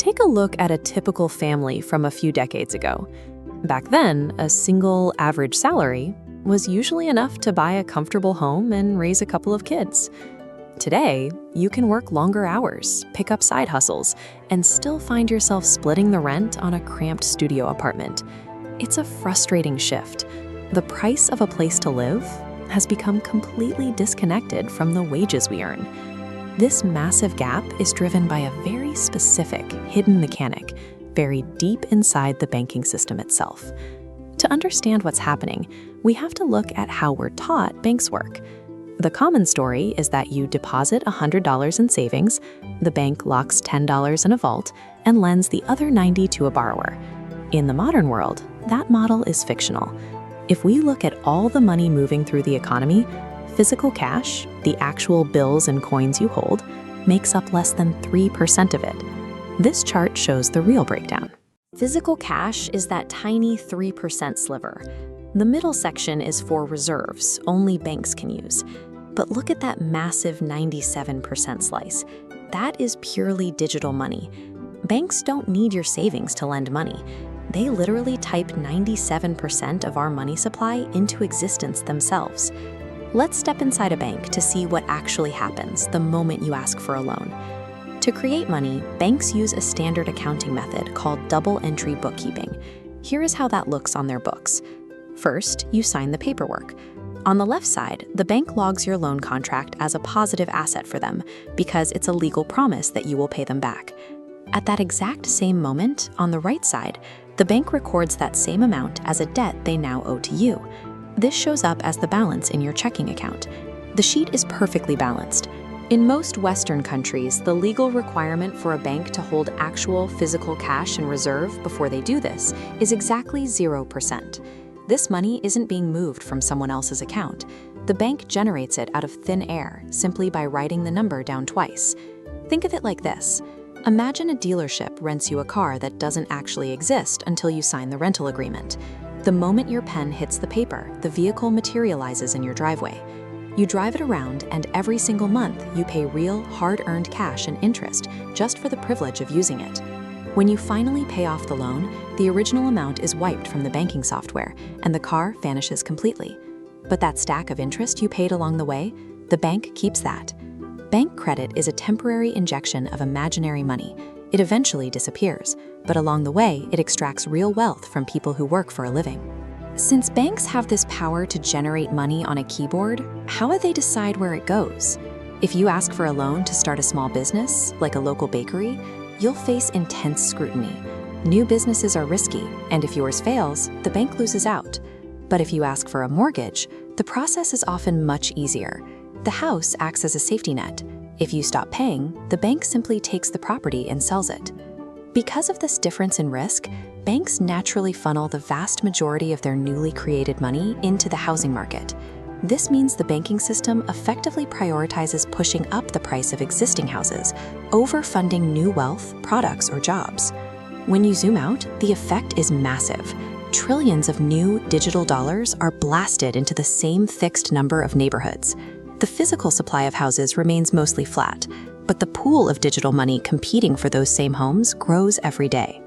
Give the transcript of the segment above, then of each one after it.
Take a look at a typical family from a few decades ago. Back then, a single average salary was usually enough to buy a comfortable home and raise a couple of kids. Today, you can work longer hours, pick up side hustles, and still find yourself splitting the rent on a cramped studio apartment. It's a frustrating shift. The price of a place to live has become completely disconnected from the wages we earn. This massive gap is driven by a very specific, hidden mechanic buried deep inside the banking system itself. To understand what's happening, we have to look at how we're taught banks work. The common story is that you deposit $100 in savings, the bank locks $10 in a vault, and lends the other $90 to a borrower. In the modern world, that model is fictional. If we look at all the money moving through the economy, physical cash, the actual bills and coins you hold, makes up less than 3% of it. This chart shows the real breakdown. Physical cash is that tiny 3% sliver. The middle section is for reserves only banks can use. But look at that massive 97% slice. That is purely digital money. Banks don't need your savings to lend money. They literally type 97% of our money supply into existence themselves. Let's step inside a bank to see what actually happens the moment you ask for a loan. To create money, banks use a standard accounting method called double-entry bookkeeping. Here is how that looks on their books. First, you sign the paperwork. On the left side, the bank logs your loan contract as a positive asset for them because it's a legal promise that you will pay them back. At that exact same moment, on the right side, the bank records that same amount as a debt they now owe to you. This shows up as the balance in your checking account. The sheet is perfectly balanced. In most Western countries, the legal requirement for a bank to hold actual physical cash in reserve before they do this is exactly 0%. This money isn't being moved from someone else's account. The bank generates it out of thin air simply by writing the number down twice. Think of it like this. Imagine a dealership rents you a car that doesn't actually exist until you sign the rental agreement. The moment your pen hits the paper, the vehicle materializes in your driveway. You drive it around, and every single month you pay real, hard-earned cash and interest just for the privilege of using it. When you finally pay off the loan, the original amount is wiped from the banking software, and the car vanishes completely. But that stack of interest you paid along the way, the bank keeps that. Bank credit is a temporary injection of imaginary money. It eventually disappears, but along the way, it extracts real wealth from people who work for a living. Since banks have this power to generate money on a keyboard, how do they decide where it goes? If you ask for a loan to start a small business, like a local bakery, you'll face intense scrutiny. New businesses are risky, and if yours fails, the bank loses out. But if you ask for a mortgage, the process is often much easier. The house acts as a safety net. If you stop paying, the bank simply takes the property and sells it. Because of this difference in risk, banks naturally funnel the vast majority of their newly created money into the housing market. This means the banking system effectively prioritizes pushing up the price of existing houses over funding new wealth, products, or jobs. When you zoom out, the effect is massive. Trillions of new digital dollars are blasted into the same fixed number of neighborhoods. The physical supply of houses remains mostly flat, but the pool of digital money competing for those same homes grows every day.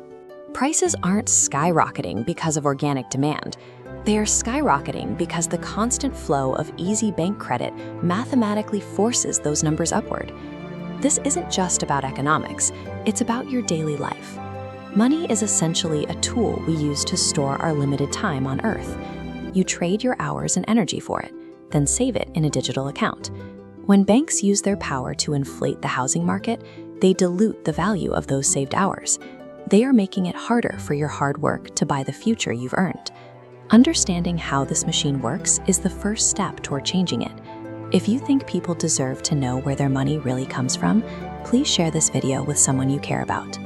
Prices aren't skyrocketing because of organic demand. They are skyrocketing because the constant flow of easy bank credit mathematically forces those numbers upward. This isn't just about economics, it's about your daily life. Money is essentially a tool we use to store our limited time on Earth. You trade your hours and energy for it, then save it in a digital account. When banks use their power to inflate the housing market, they dilute the value of those saved hours. They are making it harder for your hard work to buy the future you've earned. Understanding how this machine works is the first step toward changing it. If you think people deserve to know where their money really comes from, please share this video with someone you care about.